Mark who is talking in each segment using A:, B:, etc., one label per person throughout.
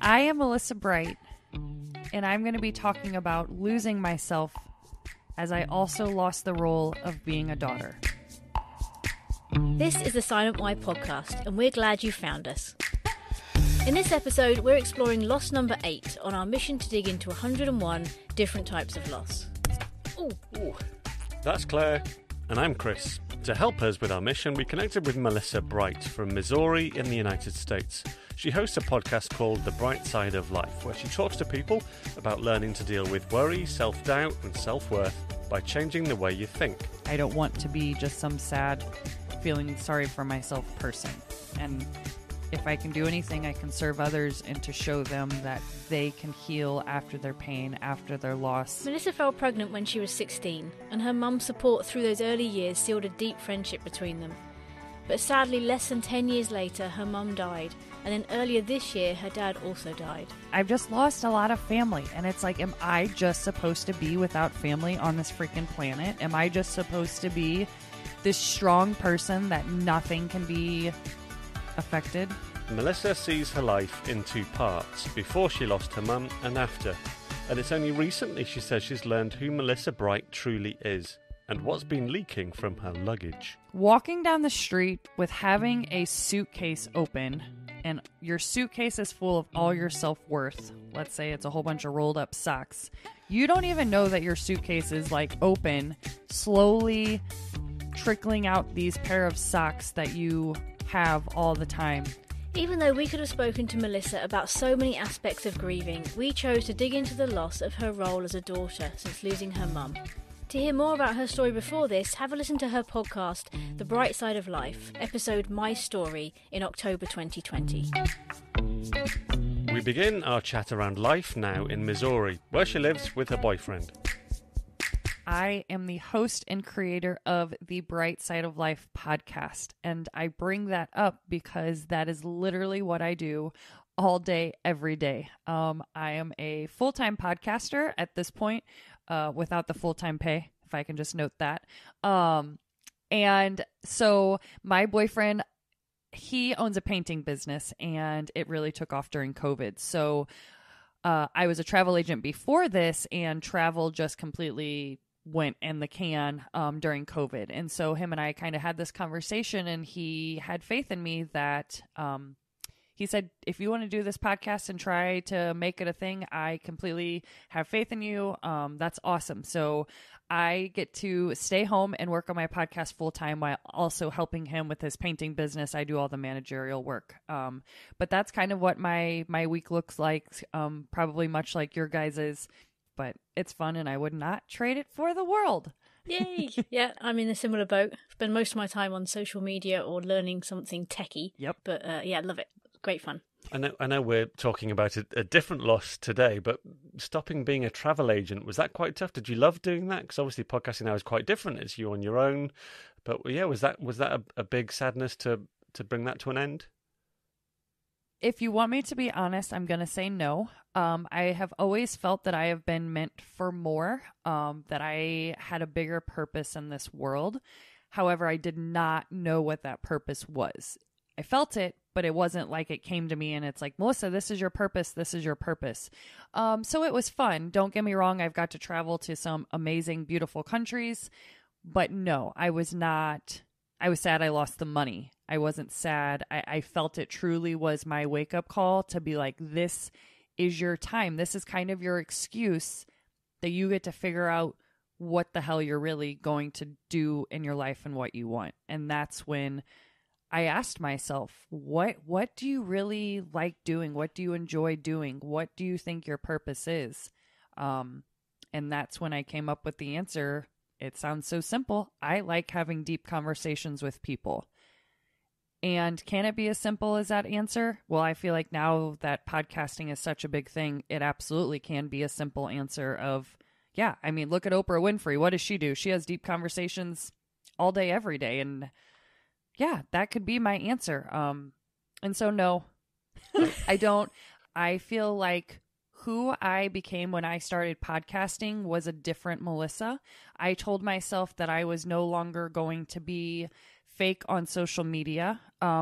A: I am Melissa Bright, and I'm going to be talking about losing myself as I also lost the role of being a daughter.
B: This is the Silent Why podcast, and we're glad you found us. In this episode, we're exploring loss number 8 on our mission to dig into 101 different types of loss.
C: Ooh. That's Claire, and I'm Chris. To help us with our mission, we connected with Melissa Bright from Missouri in the United States. She hosts a podcast called The Bright Side of Life, where she talks to people about learning to deal with worry, self-doubt, and self-worth by changing the way you think.
A: I don't want to be just some sad, feeling sorry for myself person. And if I can do anything, I can serve others and to show them that they can heal after their pain, after their loss.
B: Melissa fell pregnant when she was 16, and her mum's support through those early years sealed a deep friendship between them. But sadly, less than 10 years later, her mum died, and then earlier this year, her dad also died.
A: I've just lost a lot of family, and it's like, am I just supposed to be without family on this freaking planet? Am I just supposed to be this strong person that nothing can be affected?
C: Melissa sees her life in two parts, before she lost her mum and after. And it's only recently she says she's learned who Melissa Bright truly is and what's been leaking from her luggage.
A: Walking down the street with having a suitcase open, and your suitcase is full of all your self-worth. Let's say it's a whole bunch of rolled up socks. You don't even know that your suitcase is like open, slowly trickling out these pair of socks that you have all the time.
B: Even though we could have spoken to Melissa about so many aspects of grieving, we chose to dig into the loss of her role as a daughter since losing her mum. To hear more about her story before this, have a listen to her podcast, The Bright Side of Life, episode My Story, in October 2020.
C: We begin our chat around life now in Missouri, where she lives with her boyfriend.
A: I am the host and creator of the Bright Side of Life podcast, and I bring that up because that is literally what I do all day, every day. I am a full-time podcaster at this point, without the full-time pay, if I can just note that. And so my boyfriend, he owns a painting business, and it really took off during COVID. So I was a travel agent before this, and travel just completely went in the can during COVID. And so him and I kind of had this conversation, and he had faith in me that he said, if you want to do this podcast and try to make it a thing, I completely have faith in you. That's awesome. So I get to stay home and work on my podcast full time while also helping him with his painting business. I do all the managerial work. But that's kind of what my week looks like, probably much like your guys's. But it's fun, and I would not trade it for the world.
B: Yay! Yeah, I'm in a similar boat. Spend most of my time on social media or learning something techie.
A: Yep.
B: But yeah, love it. Great fun.
C: I know we're talking about a different loss today, but stopping being a travel agent, was that quite tough? Did you love doing that? Because obviously podcasting now is quite different. It's you on your own. But yeah, was that a big sadness to bring that to an end?
A: If you want me to be honest, I'm going to say no. I have always felt that I have been meant for more, that I had a bigger purpose in this world. However, I did not know what that purpose was. I felt it, but it wasn't like it came to me and it's like, Melissa, this is your purpose. This is your purpose. So it was fun. Don't get me wrong. I've got to travel to some amazing, beautiful countries. But no, I was not. I was sad I lost the money. I wasn't sad. I felt it truly was my wake-up call to be like, this is your time. This is kind of your excuse that you get to figure out what the hell you're really going to do in your life and what you want. And that's when I asked myself, what do you really like doing? What do you enjoy doing? What do you think your purpose is? And that's when I came up with the answer. It sounds so simple. I like having deep conversations with people. And can it be as simple as that answer? Well, I feel like now that podcasting is such a big thing, it absolutely can be a simple answer of, yeah, I mean, look at Oprah Winfrey. What does she do? She has deep conversations all day, every day. And yeah, that could be my answer. And so, no, I don't. I feel like who I became when I started podcasting was a different Melissa. I told myself that I was no longer going to be fake on social media.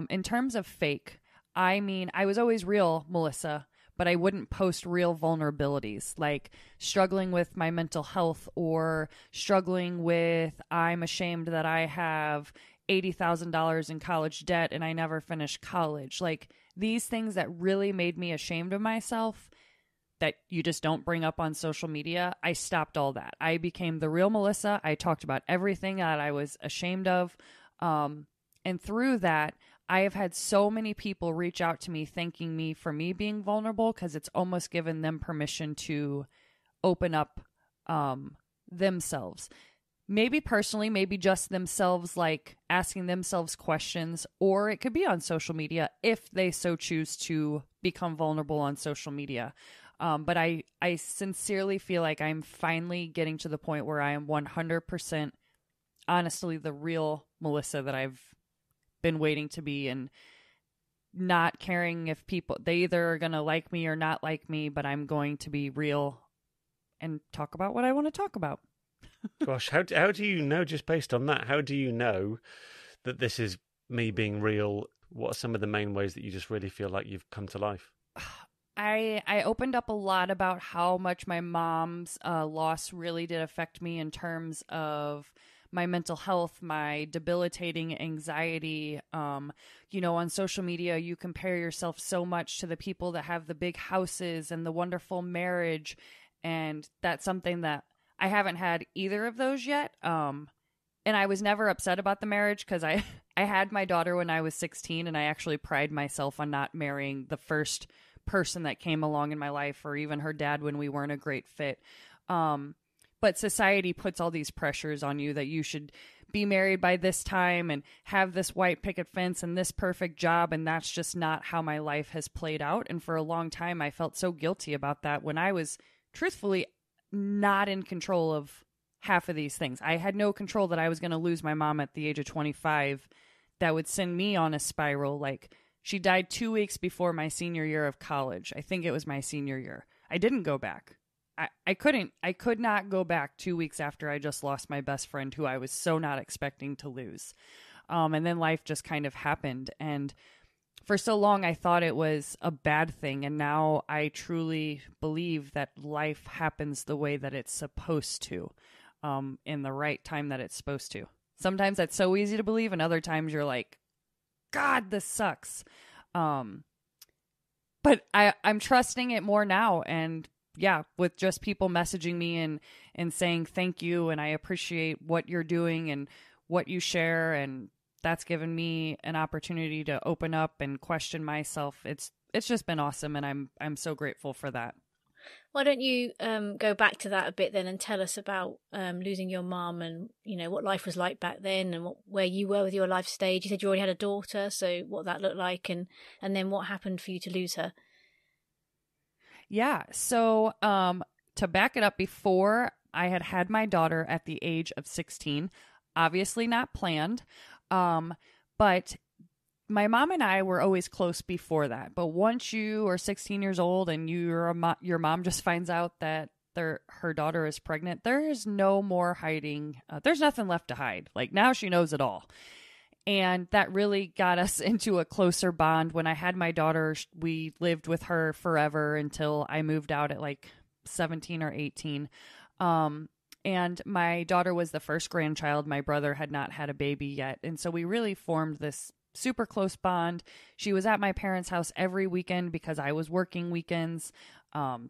A: In terms of fake, I mean, I was always real, Melissa, but I wouldn't post real vulnerabilities, like struggling with my mental health or struggling with, I'm ashamed that I have $80,000 in college debt and I never finished college. Like these things that really made me ashamed of myself that you just don't bring up on social media. I stopped all that. I became the real Melissa. I talked about everything that I was ashamed of. And through that, I have had so many people reach out to me thanking me for me being vulnerable, because it's almost given them permission to open up themselves. Maybe personally, maybe just themselves, like asking themselves questions, or it could be on social media if they so choose to become vulnerable on social media. But I sincerely feel like I'm finally getting to the point where I am 100% honestly the real Melissa that I've been waiting to be, and not caring if people, they either are going to like me or not like me, but I'm going to be real and talk about what I want to talk about.
C: Gosh, how do you know, just based on that, how do you know that this is me being real? What are some of the main ways that you just really feel like you've come to life?
A: I opened up a lot about how much my mom's loss really did affect me in terms of my mental health, my debilitating anxiety. On social media, you compare yourself so much to the people that have the big houses and the wonderful marriage. And that's something that I haven't had either of those yet. And I was never upset about the marriage, because I had my daughter when I was 16, and I actually pride myself on not marrying the first person that came along in my life, or even her dad when we weren't a great fit. But society puts all these pressures on you that you should be married by this time and have this white picket fence and this perfect job. And that's just not how my life has played out. And for a long time, I felt so guilty about that, when I was truthfully not in control of half of these things. I had no control that I was going to lose my mom at the age of 25. That would send me on a spiral. Like, she died 2 weeks before my senior year of college. I think it was my senior year. I didn't go back. I could not go back 2 weeks after I just lost my best friend, who I was so not expecting to lose. And then life just kind of happened. And for so long, I thought it was a bad thing. And now I truly believe that life happens the way that it's supposed to, in the right time that it's supposed to. Sometimes that's so easy to believe, and other times you're like, God, this sucks. But I'm trusting it more now. And yeah, with just people messaging me and saying thank you, and I appreciate what you're doing and what you share, and that's given me an opportunity to open up and question myself. It's just been awesome, and I'm so grateful for that.
B: Why don't you go back to that a bit then, and tell us about losing your mum, and what life was like back then, and where you were with your life stage. You said you already had a daughter, so what that looked like, and then what happened for you to lose her.
A: Yeah, so to back it up, before I had my daughter at the age of 16, obviously not planned, but my mom and I were always close before that. But once you are 16 years old and your mom just finds out that her daughter is pregnant, there is no more hiding. There's nothing left to hide. Like, now she knows it all. And that really got us into a closer bond. When I had my daughter, we lived with her forever until I moved out at like 17 or 18. And my daughter was the first grandchild. My brother had not had a baby yet. And so we really formed this super close bond. She was at my parents' house every weekend because I was working weekends,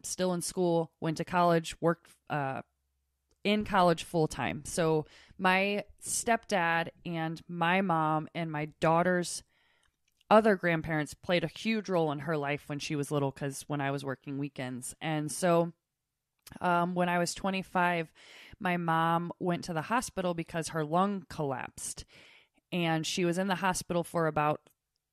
A: still in school, went to college, worked in college full time. So my stepdad and my mom and my daughter's other grandparents played a huge role in her life when she was little, because when I was working weekends. And so when I was 25, my mom went to the hospital because her lung collapsed. And she was in the hospital for about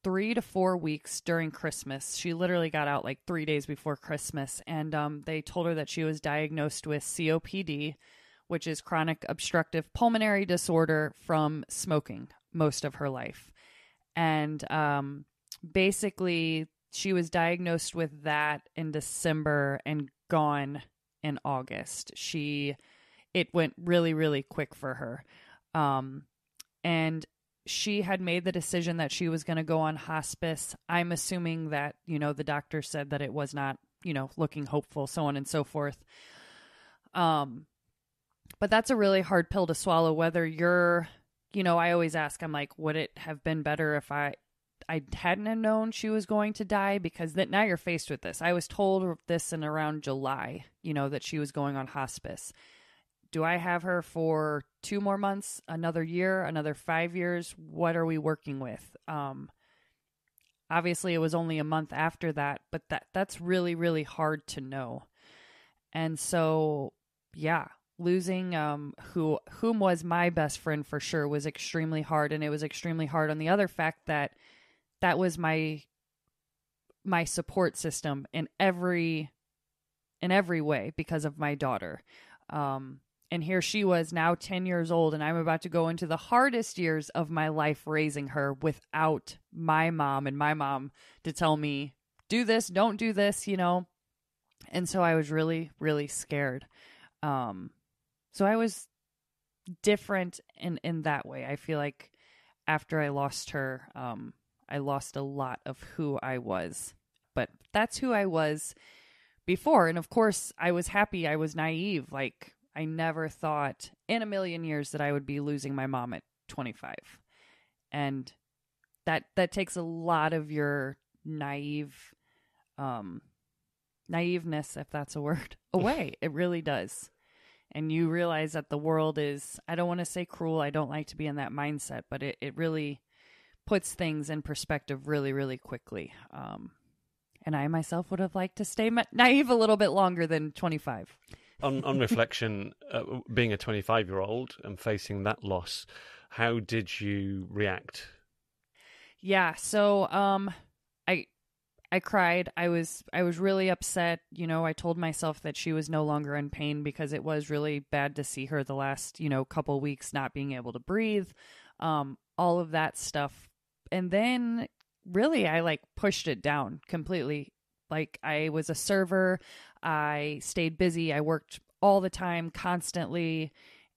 A: 3 to 4 weeks during Christmas. She literally got out like 3 days before Christmas. And they told her that she was diagnosed with COPD, which is chronic obstructive pulmonary disorder from smoking most of her life. And basically, she was diagnosed with that in December and gone in August. It went really, really quick for her. And she had made the decision that she was going to go on hospice. I'm assuming that, the doctor said that it was not looking hopeful, so on and so forth. But that's a really hard pill to swallow, whether you're, I always ask, I'm like, would it have been better if I hadn't have known she was going to die? Because now you're faced with this. I was told this in around July, that she was going on hospice. Do I have her for 2 more months, another year, another 5 years? What are we working with? Obviously, it was only a month after that, but that's really, really hard to know. And so, yeah, losing whom was my best friend for sure was extremely hard. And it was extremely hard on the other fact that was my support system in every way because of my daughter. And here she was now 10 years old, and I'm about to go into the hardest years of my life raising her without my mom and my mom to tell me, do this, don't do this, And so I was really, really scared. So I was different in that way. I feel like after I lost her, I lost a lot of who I was. But that's who I was before. And of course, I was happy. I was naive. Like, I never thought in a million years that I would be losing my mom at 25. And that takes a lot of your naiveness, if that's a word, away. It really does. And you realize that the world is, I don't want to say cruel. I don't like to be in that mindset, but it really puts things in perspective really, really quickly. And I myself would have liked to stay naive a little bit longer than 25.
C: On reflection, being a 25-year-old and facing that loss, how did you react?
A: Yeah, so I cried. I was really upset. I told myself that she was no longer in pain because it was really bad to see her the last, couple weeks not being able to breathe, all of that stuff. And then really I pushed it down completely. Like, I was a server. I stayed busy. I worked all the time, constantly.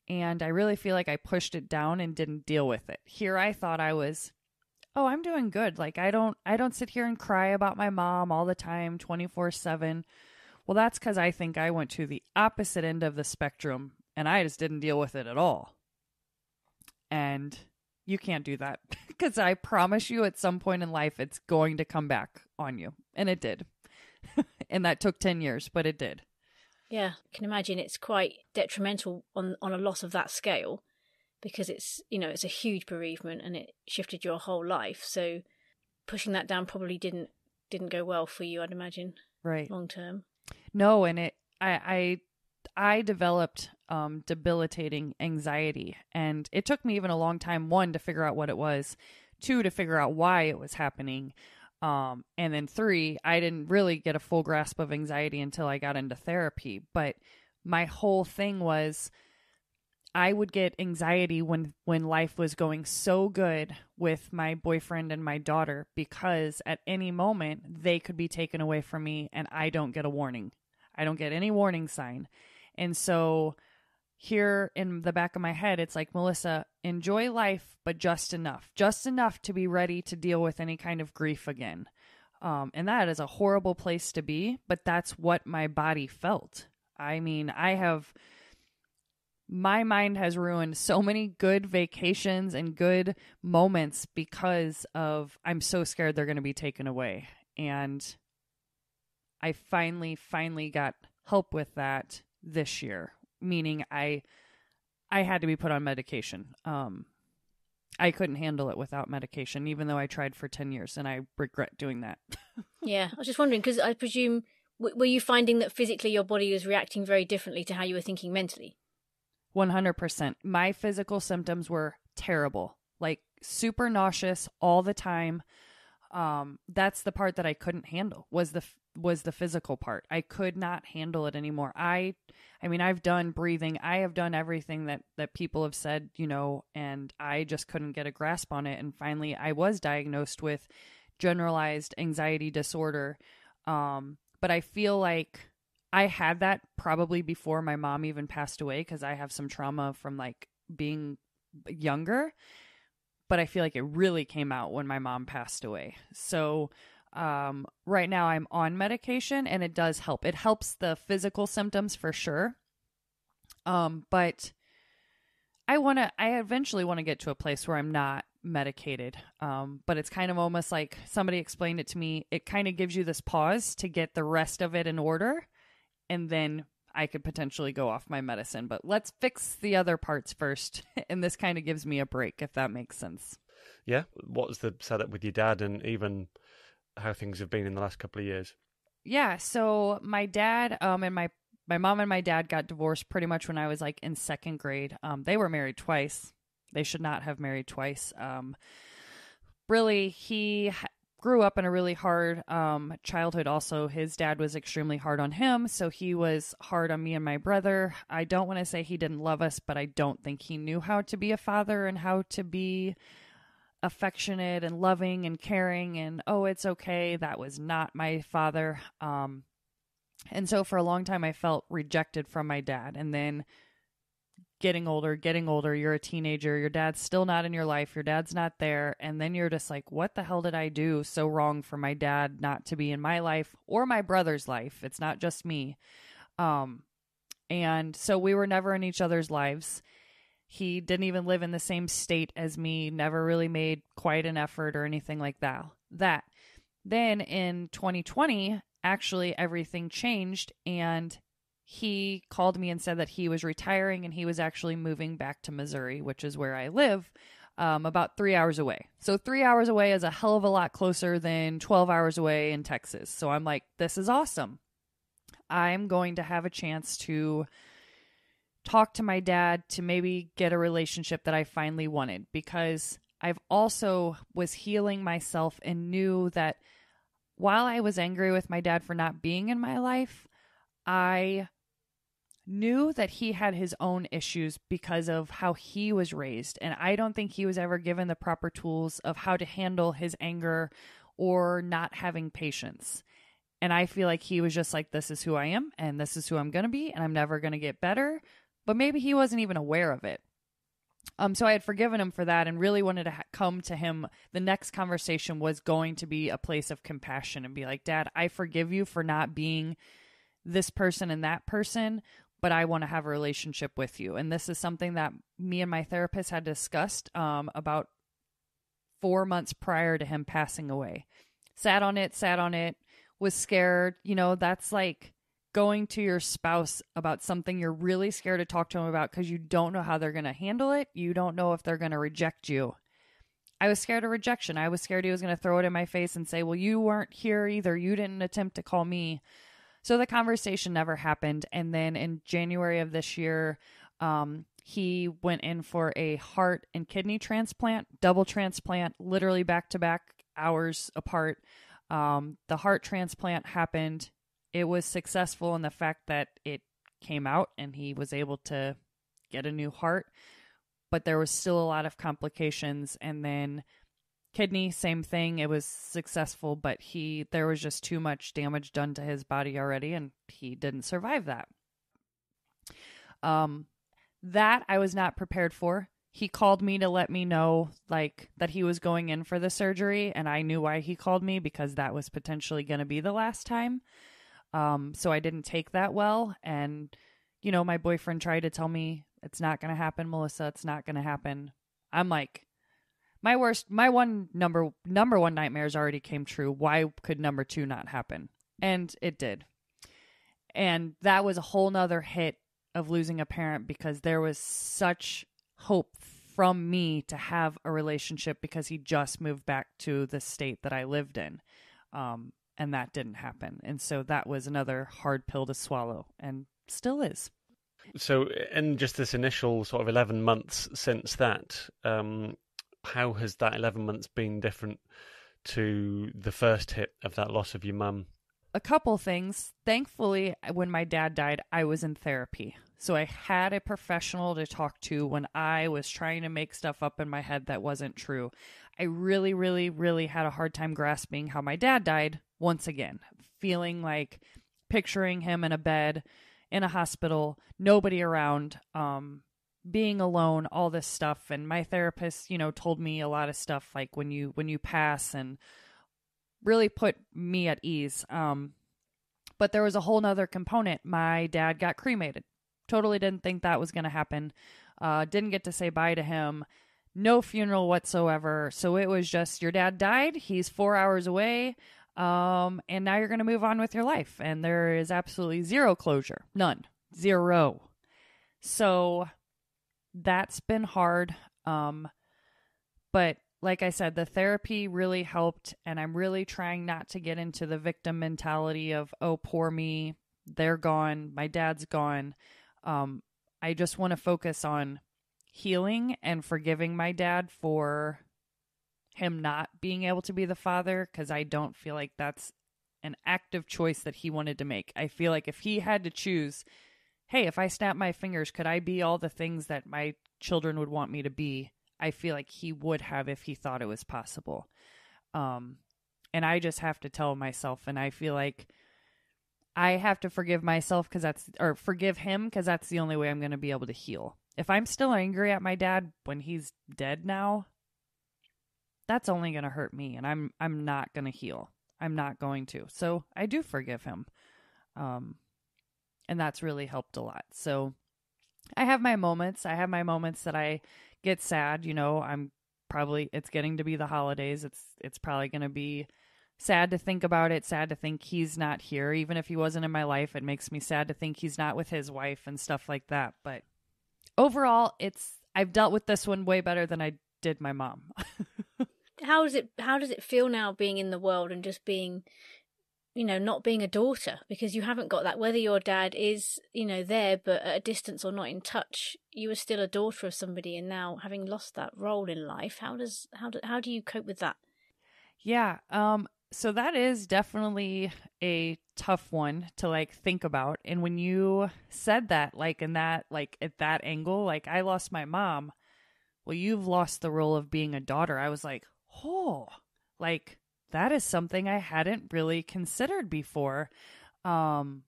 A: And I really feel like I pushed it down and didn't deal with it. Here I thought I was, I'm doing good. Like, I don't sit here and cry about my mom all the time, 24/7. Well, that's because I think I went to the opposite end of the spectrum and I just didn't deal with it at all. And you can't do that because I promise you at some point in life, it's going to come back on you. And it did. And that took 10 years, but it did.
B: Yeah, I can imagine it's quite detrimental on a loss of that scale because it's a huge bereavement and it shifted your whole life. So pushing that down probably didn't go well for you, I'd imagine.
A: Right.
B: Long term.
A: No, and I developed debilitating anxiety, and it took me even a long time, 1, to figure out what it was, 2, to figure out why it was happening. And then 3, I didn't really get a full grasp of anxiety until I got into therapy. But my whole thing was I would get anxiety when life was going so good with my boyfriend and my daughter, because at any moment they could be taken away from me and I don't get a warning. I don't get any warning sign. And so here in the back of my head, it's like, Melissa, enjoy life, but just enough to be ready to deal with any kind of grief again. And that is a horrible place to be, but that's what my body felt. I mean, my mind has ruined so many good vacations and good moments because of, I'm so scared they're going to be taken away. And I finally got help with that this year, meaning I had to be put on medication. I couldn't handle it without medication, even though I tried for 10 years, and I regret doing that.
B: Yeah, I was just wondering, because I presume, were you finding that physically your body was reacting very differently to how you were thinking mentally?
A: 100%. My physical symptoms were terrible, like super nauseous all the time. That's the part that I couldn't handle, was the physical part. I could not handle it anymore. I mean, I've done breathing. I have done everything that people have said, and I just couldn't get a grasp on it. And finally, I was diagnosed with generalized anxiety disorder. But I feel like I had that probably before my mom even passed away, because I have some trauma from being younger. But I feel like it really came out when my mom passed away. So right now I'm on medication, and it does help. It helps the physical symptoms for sure. But I eventually want to get to a place where I'm not medicated. But it's kind of almost like somebody explained it to me. It kind of gives you this pause to get the rest of it in order, and then I could potentially go off my medicine. But let's fix the other parts first. And this kind of gives me a break, if that makes sense.
C: Yeah. What's the setup with your dad, and even how things have been in the last couple of years?
A: Yeah. So my dad, and my mom and my dad got divorced pretty much when I was like in second grade. They were married twice. They should not have married twice. Really, he grew up in a really hard childhood. Also, his dad was extremely hard on him, so he was hard on me and my brother. I don't want to say he didn't love us, but I don't think he knew how to be a father and how to be affectionate and loving and caring, and oh, it's okay. That was not my father. And so for a long time I felt rejected from my dad. And then getting older, you're a teenager, your dad's still not in your life, your dad's not there, and then you're just like, what the hell did I do so wrong for my dad not to be in my life or my brother's life? It's not just me. And so we were never in each other's lives. He didn't even live in the same state as me, never really made quite an effort or anything like that. Then in 2020, actually everything changed, and he called me and said that he was retiring and he was actually moving back to Missouri, which is where I live, about 3 hours away. So 3 hours away is a hell of a lot closer than 12 hours away in Texas. So I'm like, this is awesome. I'm going to have a chance to talk to my dad to maybe get a relationship that I finally wanted, because I've also was healing myself and knew that while I was angry with my dad for not being in my life, I knew that he had his own issues because of how he was raised. And I don't think he was ever given the proper tools of how to handle his anger or not having patience. And I feel like he was just like, this is who I am and this is who I'm going to be, and I'm never going to get better. But maybe he wasn't even aware of it. So I had forgiven him for that and really wanted to come to him. The next conversation was going to be a place of compassion and be like, Dad, I forgive you for not being this person and that person, but I want to have a relationship with you. And this is something that me and my therapist had discussed about 4 months prior to him passing away. Sat on it, was scared. You know, that's like going to your spouse about something you're really scared to talk to them about because you don't know how they're going to handle it. You don't know if they're going to reject you. I was scared of rejection. I was scared he was going to throw it in my face and say, well, you weren't here either. You didn't attempt to call me. So the conversation never happened. And then in January of this year, he went in for a heart and kidney transplant, double transplant, literally back-to-back hours apart. The heart transplant happened. It was successful in the fact that it came out and he was able to get a new heart, but there was still a lot of complications. And then kidney, same thing. It was successful, but there was just too much damage done to his body already, and he didn't survive that. That I was not prepared for. He called me to let me know that he was going in for the surgery, and I knew why he called me, because that was potentially going to be the last time. So I didn't take that well. And, you know, my boyfriend tried to tell me it's not going to happen, Melissa. It's not going to happen. I'm like, my number one nightmares already came true. Why could number two not happen? And it did. And that was a whole nother hit of losing a parent, because there was such hope from me to have a relationship, because he just moved back to the state that I lived in. And that didn't happen. And so that was another hard pill to swallow, and still is.
C: So in just this initial sort of 11 months since that, how has that 11 months been different to the first hit of that loss of your mum?
A: A couple things. Thankfully, when my dad died, I was in therapy. So I had a professional to talk to when I was trying to make stuff up in my head that wasn't true. I really, really, really had a hard time grasping how my dad died once again, feeling like picturing him in a bed, in a hospital, nobody around, being alone, all this stuff. And my therapist, you know, told me a lot of stuff like when you pass and really put me at ease. But there was a whole nother component. My dad got cremated. Totally didn't think that was going to happen. Didn't get to say bye to him. No funeral whatsoever. So it was just, your dad died. He's 4 hours away. And now you're going to move on with your life. And there is absolutely zero closure. None. Zero. So that's been hard. But like I said, the therapy really helped. And I'm really trying not to get into the victim mentality of, oh, poor me. They're gone. My dad's gone. I just want to focus on healing and forgiving my dad for him not being able to be the father, because I don't feel like that's an active choice that he wanted to make. I feel like if he had to choose, hey, if I snap my fingers, could I be all the things that my children would want me to be? I feel like he would have if he thought it was possible. And I just have to tell myself, and I feel like I have to forgive myself or forgive him, because that's the only way I'm going to be able to heal. If I'm still angry at my dad when he's dead now, that's only going to hurt me, and I'm not going to heal. I'm not going to. So I do forgive him. And that's really helped a lot. So I have my moments. I have my moments that I get sad. You know, it's getting to be the holidays. It's probably going to be sad to think about it, sad to think he's not here. Even if he wasn't in my life, it makes me sad to think he's not with his wife and stuff like that. But overall, I've dealt with this one way better than I did my mom.
B: How does it feel now being in the world and just being, not being a daughter? Because you haven't got that, whether your dad is, there but at a distance or not in touch, you were still a daughter of somebody, and now having lost that role in life, how do you cope with that?
A: Yeah, so that is definitely a tough one to think about. And when you said that, at that angle, I lost my mom, well, you've lost the role of being a daughter. I was like, oh, that is something I hadn't really considered before. And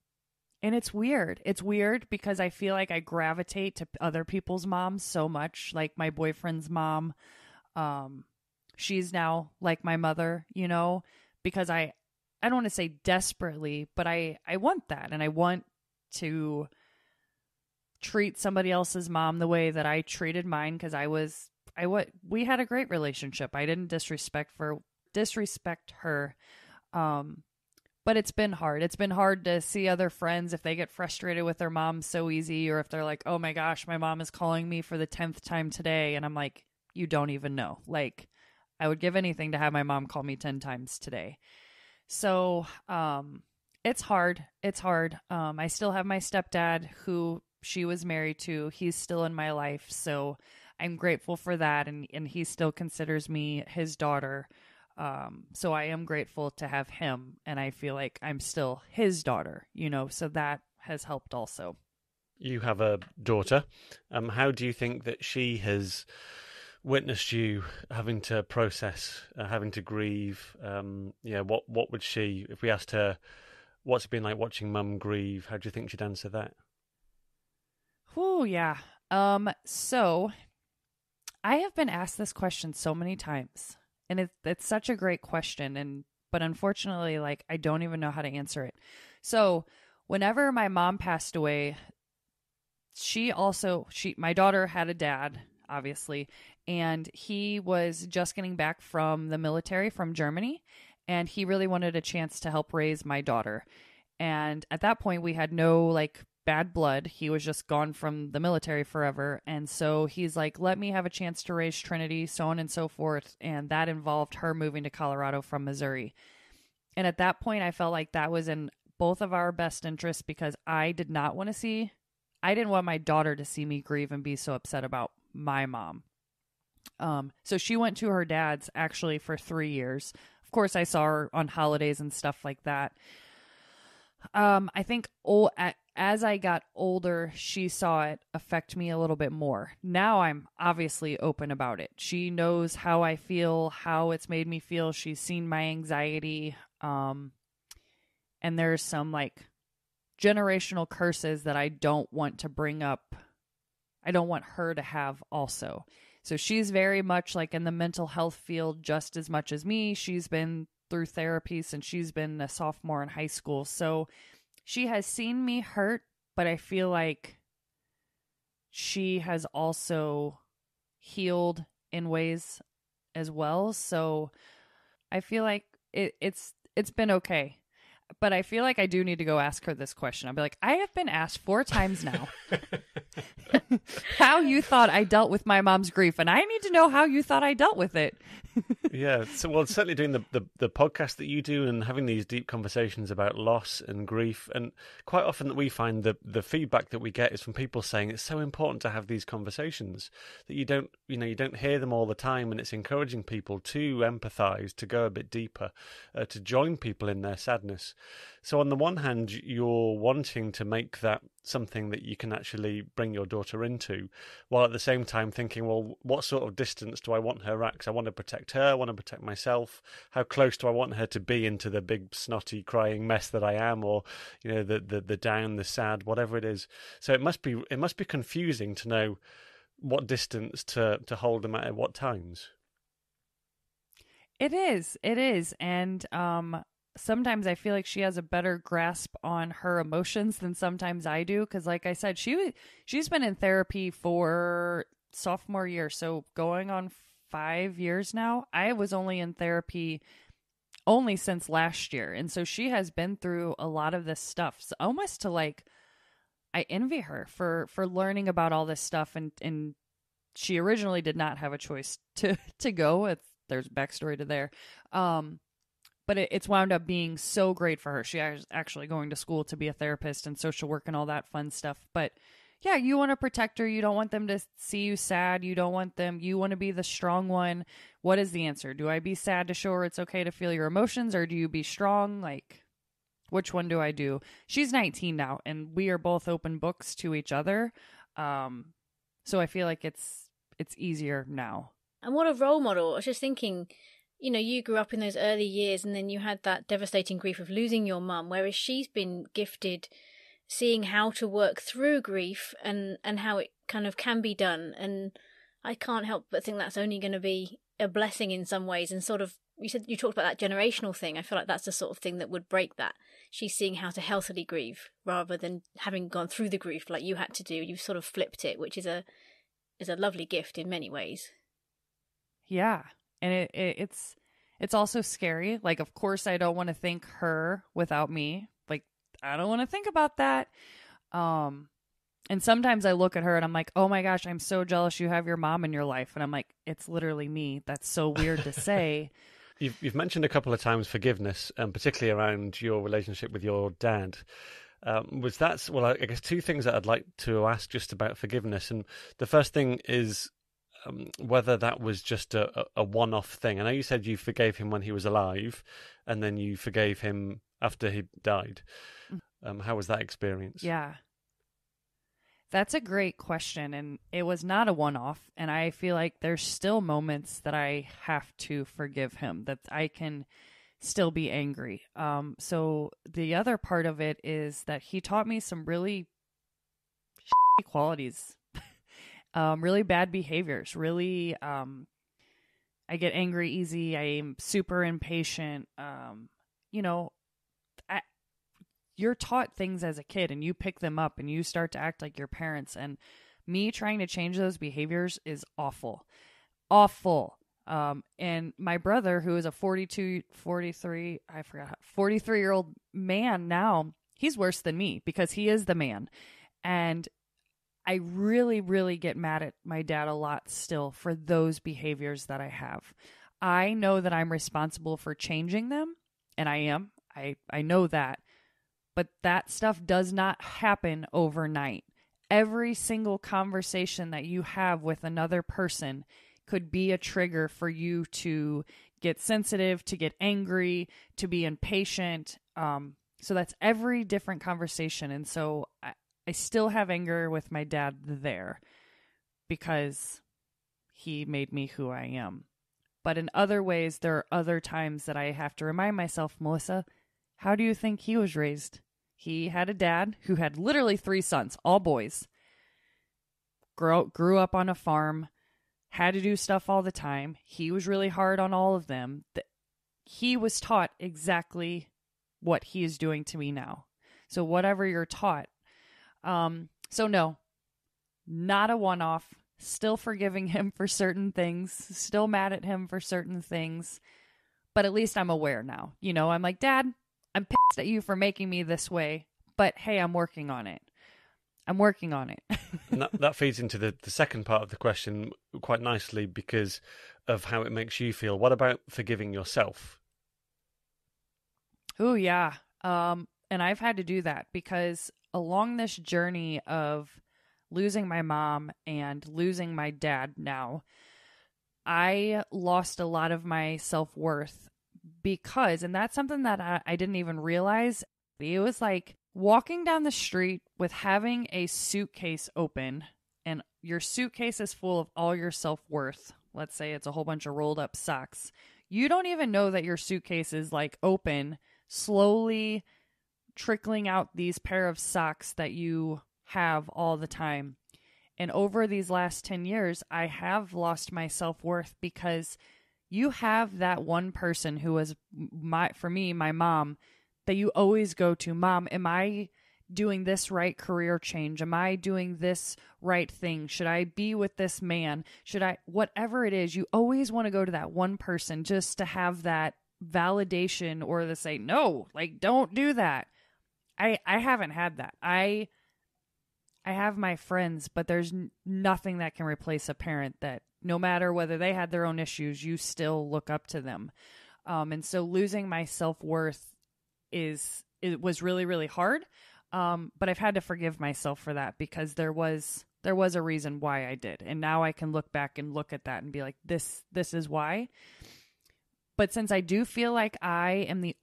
A: it's weird. It's weird because I feel like I gravitate to other people's moms so much, like my boyfriend's mom. She's now like my mother, because I don't want to say desperately, but I want that. And I want to treat somebody else's mom the way that I treated mine, because we had a great relationship. I didn't disrespect her. But it's been hard. It's been hard to see other friends if they get frustrated with their mom so easy, or if they're like, oh my gosh, my mom is calling me for the 10th time today. And I'm like, you don't even know. I would give anything to have my mom call me 10 times today. So, it's hard. It's hard. I still have my stepdad who she was married to. He's still in my life. So I'm grateful for that. And he still considers me his daughter. So I am grateful to have him. And I feel like I'm still his daughter, so that has helped also.
C: You have a daughter. How do you think that she has witnessed you having to process, having to grieve? What would she, if we asked her what's it been like watching mum grieve, how do you think she'd answer that?
A: Oh, yeah. So I have been asked this question so many times, and it's such a great question, but unfortunately, I don't even know how to answer it. So whenever my mom passed away, my daughter had a dad, obviously, and he was just getting back from the military from Germany, and he really wanted a chance to help raise my daughter. And at that point, we had no bad blood. He was just gone from the military forever. And so he's like, let me have a chance to raise Trinity, so on and so forth. And that involved her moving to Colorado from Missouri. And at that point, I felt like that was in both of our best interests, because I didn't want my daughter to see me grieve and be so upset about my mom. So she went to her dad's actually for 3 years. Of course, I saw her on holidays and stuff like that. I think as I got older, she saw it affect me a little bit more. Now I'm obviously open about it. She knows how I feel, how it's made me feel. She's seen my anxiety. And there's some generational curses that I don't want to bring up. I don't want her to have also. So she's very much in the mental health field just as much as me. She's been through therapy since she's been a sophomore in high school. So she has seen me hurt, but I feel like she has also healed in ways as well. So I feel like it's been okay. But I feel like I do need to go ask her this question. I'll be like, I have been asked 4 times now how you thought I dealt with my mom's grief, and I need to know how you thought I dealt with it.
C: Yeah, so well, certainly doing the podcast that you do and having these deep conversations about loss and grief, and quite often that we find the feedback that we get is from people saying it's so important to have these conversations that you don't hear them all the time, and it's encouraging people to empathise, to go a bit deeper, to join people in their sadness. So on the one hand, you're wanting to make that something that you can actually bring your daughter into, while at the same time thinking, well, what sort of distance do I want her at? 'Cause I want to protect her, I want to protect myself. How close do I want her to be into the big, snotty, crying mess that I am, or the down, the sad, whatever it is. So it must be confusing to know what distance to hold them at what times.
A: It is, and sometimes I feel like she has a better grasp on her emotions than sometimes I do. Because like I said, she's been in therapy for sophomore year. So going on 5 years now. I was only in therapy only since last year. And so she has been through a lot of this stuff. So almost to like, I envy her for learning about all this stuff. And she originally did not have a choice to go. There's backstory to there. But it's wound up being so great for her. She is actually going to school to be a therapist and social work and all that fun stuff. But yeah, you want to protect her. You don't want them to see you sad. You want to be the strong one. What is the answer? Do I be sad to show her it's okay to feel your emotions, or do you be strong? Like, which one do I do? She's 19 now, and we are both open books to each other. So I feel like it's easier now.
B: And what a role model. I was just thinking, you grew up in those early years and then you had that devastating grief of losing your mum, whereas she's been gifted seeing how to work through grief and how it kind of can be done. And I can't help but think that's only going to be a blessing in some ways. And sort of, you talked about that generational thing. I feel like that's the sort of thing that would break that. She's seeing how to healthily grieve rather than having gone through the grief like you had to do. You've sort of flipped it, which is a lovely gift in many ways. Yeah.
A: And it's also scary. Like, of course, I don't want to think her without me. Like, I don't want to think about that. And sometimes I look at her and I'm like, oh my gosh, I'm so jealous you have your mom in your life. And I'm like, it's literally me. That's so weird to say.
C: You've mentioned a couple of times forgiveness, particularly around your relationship with your dad. I guess two things that I'd like to ask just about forgiveness. And the first thing is whether that was just a one-off thing. I know you said you forgave him when he was alive and then you forgave him after he died. How was that experience?
A: Yeah. That's a great question, and it was not a one-off, and I feel like there's still moments that I have to forgive him, that I can still be angry. So the other part of it is that he taught me some really shitty qualities, really bad behaviors, really, I get angry easy, I am super impatient, you're taught things as a kid and you pick them up and you start to act like your parents. And me trying to change those behaviors is awful. Awful. And my brother, who is a 43-year-old man now, he's worse than me because he is the man. And I really, really get mad at my dad a lot still for those behaviors that I have. I know that I'm responsible for changing them, and I am. I know that. But that stuff does not happen overnight. Every single conversation that you have with another person could be a trigger for you to get sensitive, to get angry, to be impatient. So that's every different conversation. And so I still have anger with my dad there because he made me who I am. But in other ways, there are other times that I have to remind myself, Melissa, how do you think he was raised? He had a dad who had literally 3 sons, all boys, grew up on a farm, had to do stuff all the time. He was really hard on all of them. he was taught exactly what he is doing to me now. So whatever you're taught. So no, not a one-off. Still forgiving him for certain things. Still mad at him for certain things. But at least I'm aware now. You know, I'm like, Dad, I'm pissed at you for making me this way. But hey, I'm working on it. I'm working on it.
C: That feeds into the second part of the question quite nicely because of how it makes you feel. What about forgiving yourself?
A: Oh, yeah. And I've had to do that because along this journey of losing my mom and losing my dad now, I lost a lot of my self-worth because, and that's something that I didn't even realize. It was like walking down the street with having a suitcase open and your suitcase is full of all your self-worth. Let's say it's a whole bunch of rolled up socks. You don't even know that your suitcase is like open, slowly trickling out these pair of socks that you have all the time. And over these last 10 years, I have lost my self-worth because you have that one person who was for me, my mom, that you always go to. Mom, am I doing this right career change? Am I doing this right thing? Should I be with this man? Should I, whatever it is, you always want to go to that one person just to have that validation or to say, no, like, don't do that. I haven't had that. I have my friends, but there's nothing that can replace a parent that no matter whether they had their own issues, you still look up to them. And so losing my self-worth it was really, really hard. But I've had to forgive myself for that because there was a reason why I did. And now I can look back and look at that and be like, this is why. But since I do feel like I am I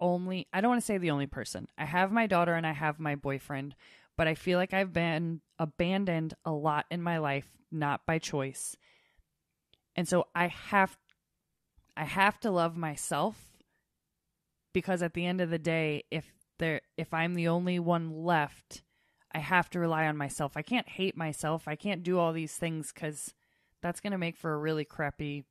A: don't want to say the only person. I have my daughter and I have my boyfriend, but I feel like I've been abandoned a lot in my life, not by choice. And so I have to love myself because at the end of the day, if I'm the only one left, I have to rely on myself. I can't hate myself. I can't do all these things because that's going to make for a really crappy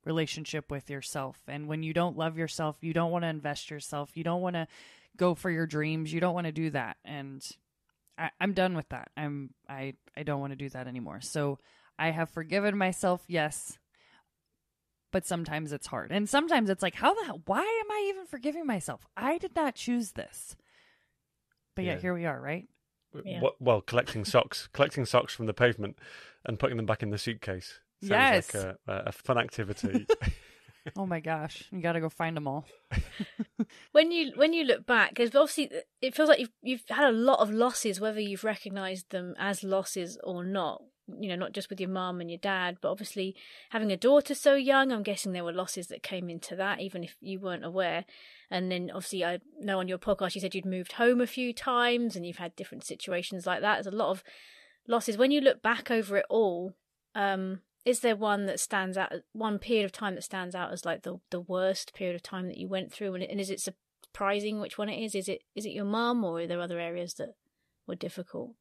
A: relationship with yourself. And when you don't love yourself, you don't want to invest yourself. You don't want to go for your dreams. You don't want to do that. And I'm done with that. I don't want to do that anymore. So I have forgiven myself, yes, but sometimes it's hard. And sometimes it's like, why am I even forgiving myself? I did not choose this. But yet here we are, right?
C: Yeah. Well, collecting socks from the pavement and putting them back in the suitcase. Sounds
A: yes.
C: like a fun activity.
A: Oh my gosh, you got to go find them all.
B: When you look back, because obviously it feels like you've had a lot of losses, whether you've recognised them as losses or not. You know, not just with your mum and your dad, but obviously having a daughter so young, I'm guessing there were losses that came into that, even if you weren't aware. And then obviously I know on your podcast you said you'd moved home a few times and you've had different situations like that. There's a lot of losses. When you look back over it all, is there one that stands out, one period of time that stands out as like the worst period of time that you went through? And is it surprising which one it is? Is it your mum, or are there other areas that were difficult?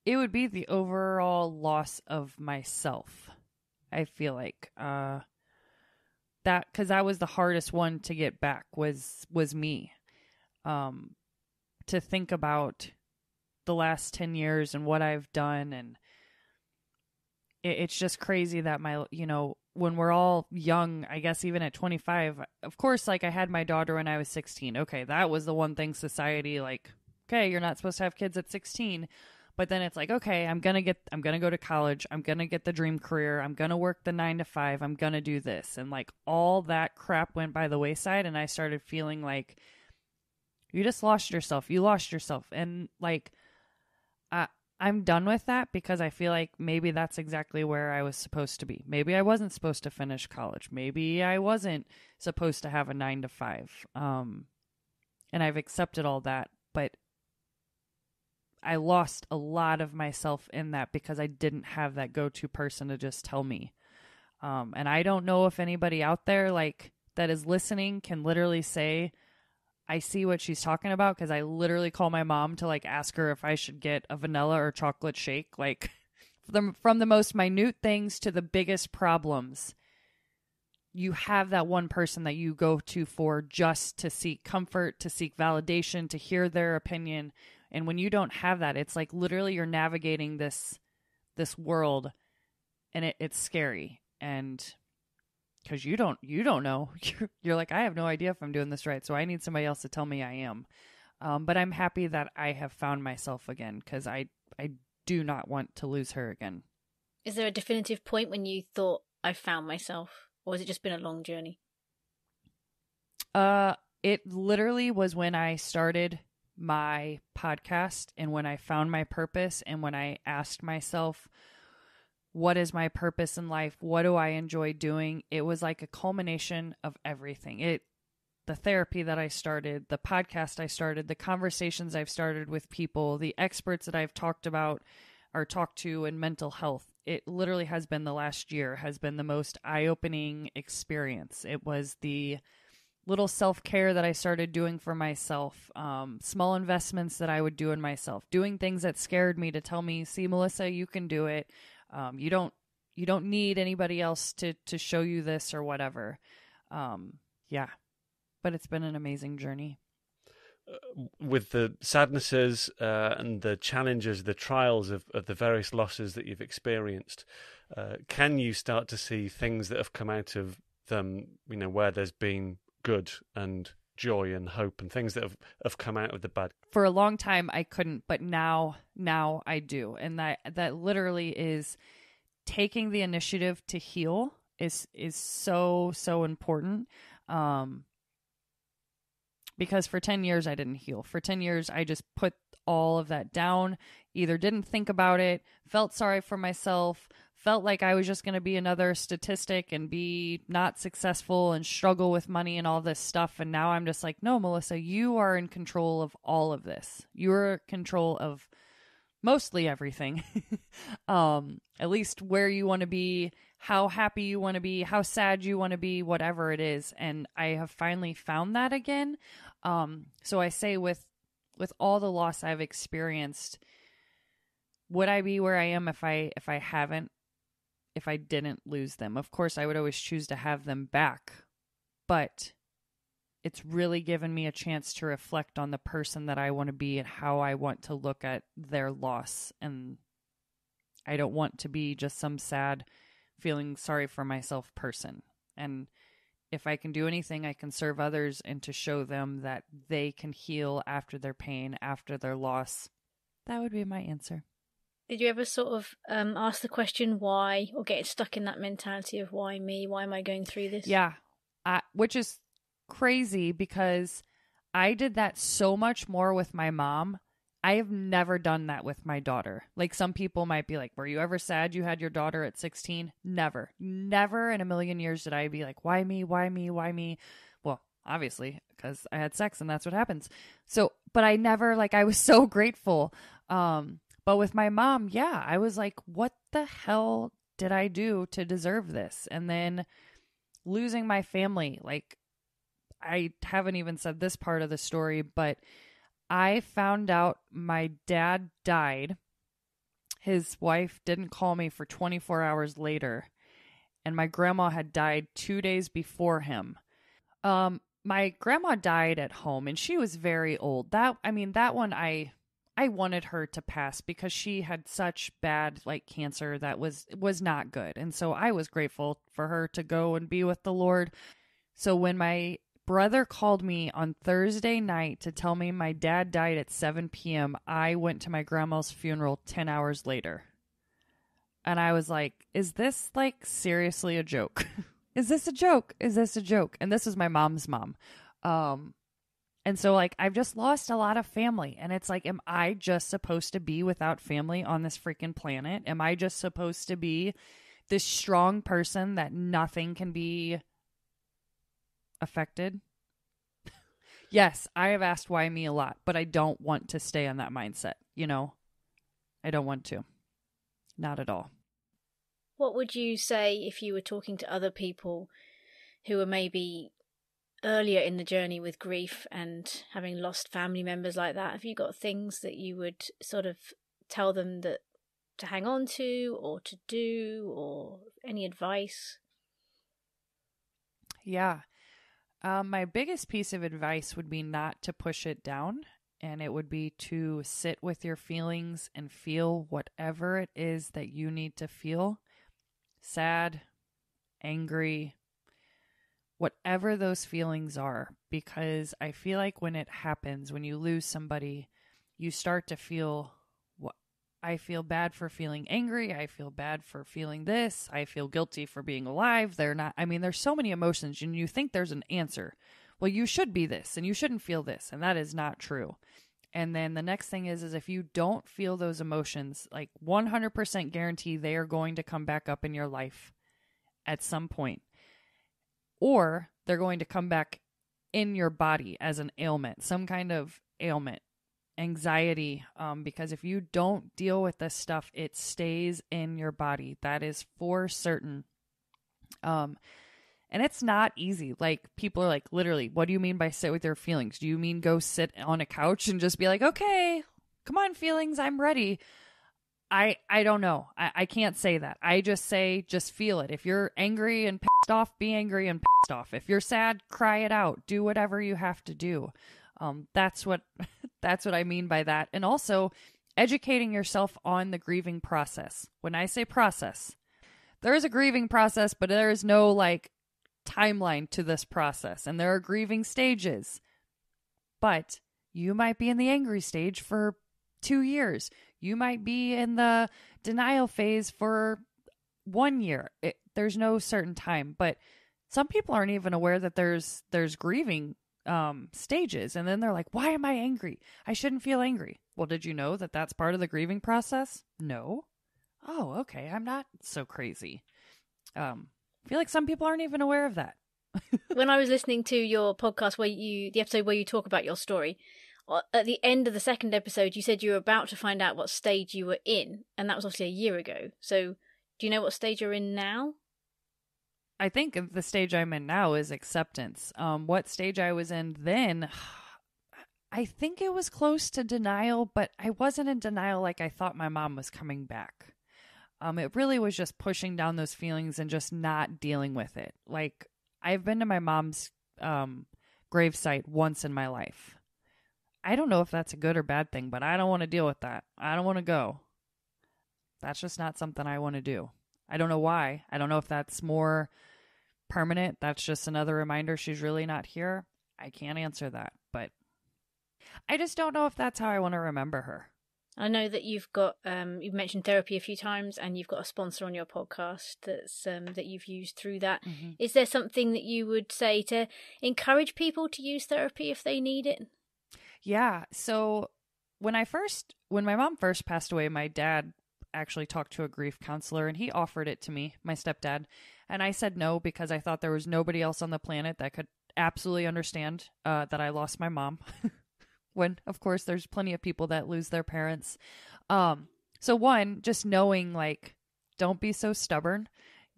A: It would be the overall loss of myself. I feel like that because that was the hardest one to get back was me. To think about the last 10 years and what I've done, and it's just crazy that when we're all young, I guess even at 25, of course, like I had my daughter when I was 16. Okay, that was the one thing society like, okay, you're not supposed to have kids at 16. But then it's like, okay, I'm going to go to college. I'm going to get the dream career. I'm going to work the 9 to 5. I'm going to do this. And like all that crap went by the wayside. And I started feeling like you just lost yourself. You lost yourself. And like, I'm done with that because I feel like maybe that's exactly where I was supposed to be. Maybe I wasn't supposed to finish college. Maybe I wasn't supposed to have a 9 to 5. And I've accepted all that. But I lost a lot of myself in that because I didn't have that go-to person to just tell me. And I don't know if anybody out there like that is listening can literally say, I see what she's talking about, because I literally call my mom to like ask her if I should get a vanilla or chocolate shake, like from the most minute things to the biggest problems. you have that one person that you go to for just to seek comfort, to seek validation, to hear their opinion. And when you don't have that, it's like literally you're navigating this world, and it's scary. And because you don't know, you're like, I have no idea if I'm doing this right, so I need somebody else to tell me I am. But I'm happy that I have found myself again, because I do not want to lose her again.
B: Is there a definitive point when you thought, I found myself? Or has it just been a long journey?
A: It literally was when I started my podcast, and when I found my purpose, and when I asked myself, what is my purpose in life? What do I enjoy doing? It was like a culmination of everything. The therapy that I started, the podcast I started, the conversations I've started with people, the experts that I've talked about or talked to in mental health. It literally has been the last year has been the most eye-opening experience. It was the little self-care that I started doing for myself, small investments that I would do in myself, doing things that scared me to tell me, see, Melissa, you can do it. You don't need anybody else to show you this or whatever. Yeah, but it's been an amazing journey.
C: With the sadnesses and the challenges, the trials of the various losses that you've experienced, can you start to see things that have come out of them, where there's been good and joy and hope and things that have come out of the bad?
A: For a long time, I couldn't, but now I do. And that literally is taking the initiative to heal is so important. Because for 10 years, I didn't heal. For 10 years, I just put all of that down, either didn't think about it, felt sorry for myself, felt like I was just going to be another statistic and be not successful and struggle with money and all this stuff. And now I'm just like, no, Melissa, you are in control of all of this. You're in control of mostly everything. At least where you want to be, how happy you want to be, how sad you want to be, whatever it is. And I have finally found that again. So I say with all the loss I've experienced, would I be where I am if I didn't lose them? Of course, I would always choose to have them back, but it's really given me a chance to reflect on the person that I want to be and how I want to look at their loss. And I don't want to be just some sad, feeling sorry for myself person. And if I can do anything, I can serve others and to show them that they can heal after their pain, after their loss. That would be my answer.
B: Did you ever sort of ask the question why, or get stuck in that mentality of why me? Why am I going through this?
A: Yeah, which is crazy because I did that so much more with my mom. I have never done that with my daughter. Like, some people might be like, were you ever sad you had your daughter at 16? Never. Never in a million years did I be like, why me? Why me? Why me? Well, obviously, because I had sex and that's what happens. So, but I never, like, I was so grateful. But with my mom, yeah, I was like, what the hell did I do to deserve this? And then losing my family, like, I haven't even said this part of the story, but I found out my dad died. His wife didn't call me for 24 hours later, and my grandma had died 2 days before him. My grandma died at home, and she was very old. That one I wanted her to pass because she had such bad, like, cancer that was not good. And so I was grateful for her to go and be with the Lord. So when my brother called me on Thursday night to tell me my dad died at 7 p.m., I went to my grandma's funeral 10 hours later. And I was like, is this, like, seriously a joke? Is this a joke? Is this a joke? And this is my mom's mom. And so, like, I've just lost a lot of family. And it's like, am I just supposed to be without family on this freaking planet? Am I just supposed to be this strong person that nothing can be affected? Yes, I have asked why me a lot, but I don't want to stay on that mindset, I don't want to. Not at all.
B: What would you say if you were talking to other people who were maybe earlier in the journey with grief and having lost family members like that? Have you got things that you would sort of tell them that to hang on to or to do, or any advice?
A: Yeah. My biggest piece of advice would be not to push it down, and it would be to sit with your feelings and feel whatever it is that you need to feel. Sad, angry, whatever those feelings are, because I feel like when it happens, when you lose somebody, you start to feel I feel bad for feeling angry. I feel bad for feeling this. I feel guilty for being alive. There's so many emotions and you think there's an answer. Well, you should be this and you shouldn't feel this. And that is not true. And then the next thing is if you don't feel those emotions, like 100% guarantee they are going to come back up in your life at some point. Or they're going to come back in your body as an ailment, some kind of ailment. Anxiety, because if you don't deal with this stuff, it stays in your body. That is for certain. And it's not easy. Like, people are like, literally, what do you mean by sit with your feelings? Do you mean go sit on a couch and just be like, okay, come on, feelings, I'm ready? I don't know. I can't say that. I just say, just feel it. If you're angry and pissed off, be angry and pissed off. If you're sad, cry it out. Do whatever you have to do. That's what I mean by that. And also educating yourself on the grieving process. When I say process, there is a grieving process, but there is no like timeline to this process. And there are grieving stages, but you might be in the angry stage for 2 years. You might be in the denial phase for 1 year. There's no certain time, but some people aren't even aware that there's grieving stages, and then they're like, why am I angry? I shouldn't feel angry. Well, did you know that that's part of the grieving process? No. Oh, okay. I'm not so crazy. I feel like some people aren't even aware of that.
B: When I was listening to your podcast the episode where you talk about your story, at the end of the second episode, you said you were about to find out what stage you were in, and that was obviously a year ago. So do you know what stage you're in now?
A: I think the stage I'm in now is acceptance. What stage I was in then, I think it was close to denial, but I wasn't in denial like I thought my mom was coming back. It really was just pushing down those feelings and just not dealing with it. Like, I've been to my mom's gravesite once in my life. I don't know if that's a good or bad thing, but I don't want to deal with that. I don't want to go. That's just not something I want to do. I don't know why. I don't know if that's more permanent. That's just another reminder she's really not here. I can't answer that, but I just don't know if that's how I want to remember her.
B: I know that you've got you've mentioned therapy a few times, and you've got a sponsor on your podcast that's that you've used through that. Mm-hmm. Is there something that you would say to encourage people to use therapy if they need it?
A: Yeah. So when my mom first passed away, my dad actually talked to a grief counselor, and he offered it to me, my stepdad, and I said no because I thought there was nobody else on the planet that could absolutely understand that I lost my mom. When, of course, there's plenty of people that lose their parents. So one, just knowing, like, don't be so stubborn,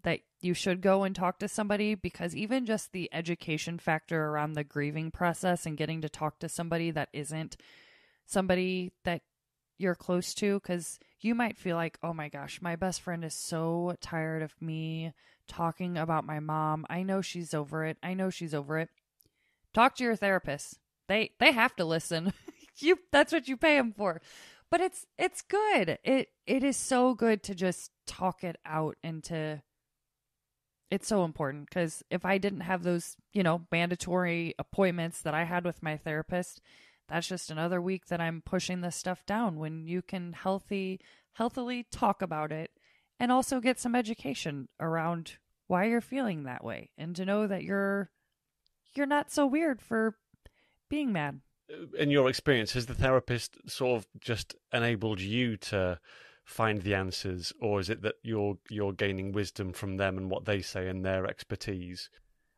A: that you should go and talk to somebody, because even just the education factor around the grieving process and getting to talk to somebody that isn't somebody that you're close to, because you might feel like, oh my gosh, my best friend is so tired of me talking about my mom. I know she's over it. Talk to your therapist. They have to listen. That's what you pay them for. But it's good. It is so good to just talk it out, and it's so important, because if I didn't have those, mandatory appointments that I had with my therapist, that's just another week that I'm pushing this stuff down, when you can healthily talk about it and also get some education around why you're feeling that way, and to know that you're not so weird for being mad.
C: In your experience, has the therapist sort of just enabled you to find the answers, or is it that you're gaining wisdom from them and what they say and their expertise?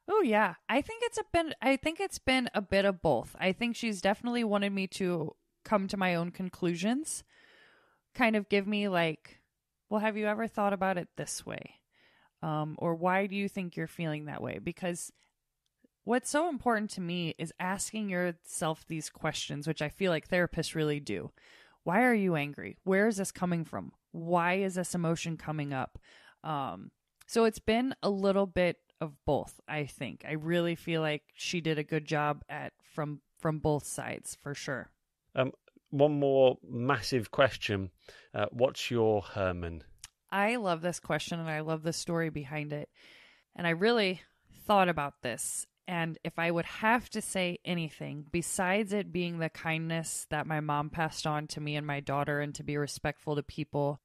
A: Oh yeah, I think it's been a bit of both. I think she's definitely wanted me to come to my own conclusions, kind of give me like, well, have you ever thought about it this way? Or why do you think you're feeling that way? Because what's so important to me is asking yourself these questions, which I feel like therapists really do. Why are you angry? Where is this coming from? Why is this emotion coming up? So it's been a little bit of both, I think. I really feel like she did a good job from both sides, for sure.
C: One more massive question. What's your Herman?
A: I love this question, and I love the story behind it. And I really thought about this. And if I would have to say anything, besides it being the kindness that my mom passed on to me and my daughter and to be respectful to people,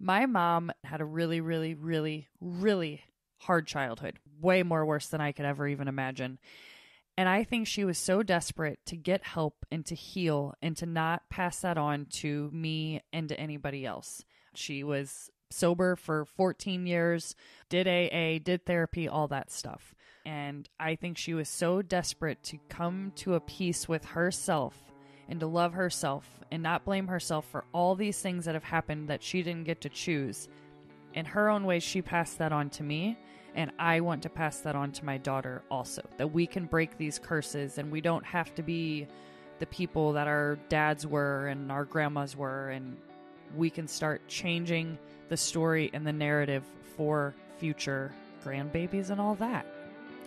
A: my mom had a really, really, really, really hard childhood. Way more worse than I could ever even imagine. And I think she was so desperate to get help and to heal and to not pass that on to me and to anybody else. She was sober for 14 years, did AA, did therapy, all that stuff. And I think she was so desperate to come to a peace with herself and to love herself and not blame herself for all these things that have happened that she didn't get to choose. In her own way, she passed that on to me. And I want to pass that on to my daughter also, that we can break these curses and we don't have to be the people that our dads were and our grandmas were, and we can start changing the story and the narrative for future grandbabies and all that,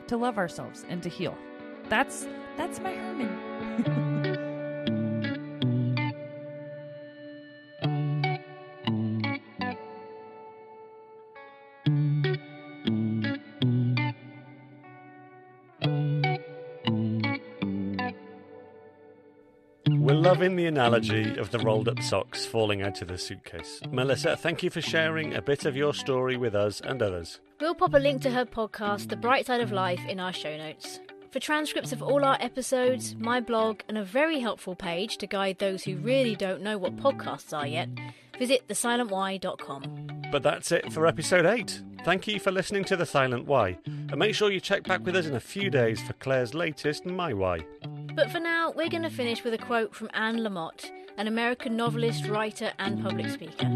A: to love ourselves and to heal. That's my Herman.
C: We're loving the analogy of the rolled up socks falling out of the suitcase. Melissa, thank you for sharing a bit of your story with us and others.
B: We'll pop a link to her podcast, The Bright Side of Life, in our show notes. For transcripts of all our episodes, my blog, and a very helpful page to guide those who really don't know what podcasts are yet, visit thesilentwhy.com.
C: But that's it for episode 8. Thank you for listening to The Silent Why. And make sure you check back with us in a few days for Claire's latest My Why.
B: But for now, we're going to finish with a quote from Anne Lamott, an American novelist, writer, and public speaker.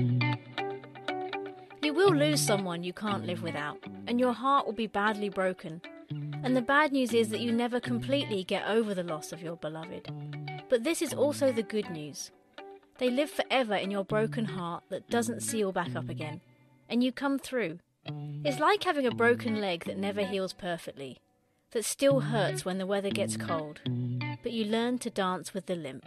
B: You will lose someone you can't live without, and your heart will be badly broken. And the bad news is that you never completely get over the loss of your beloved. But this is also the good news. They live forever in your broken heart that doesn't seal back up again. And you come through. It's like having a broken leg that never heals perfectly, that still hurts when the weather gets cold, but you learn to dance with the limp.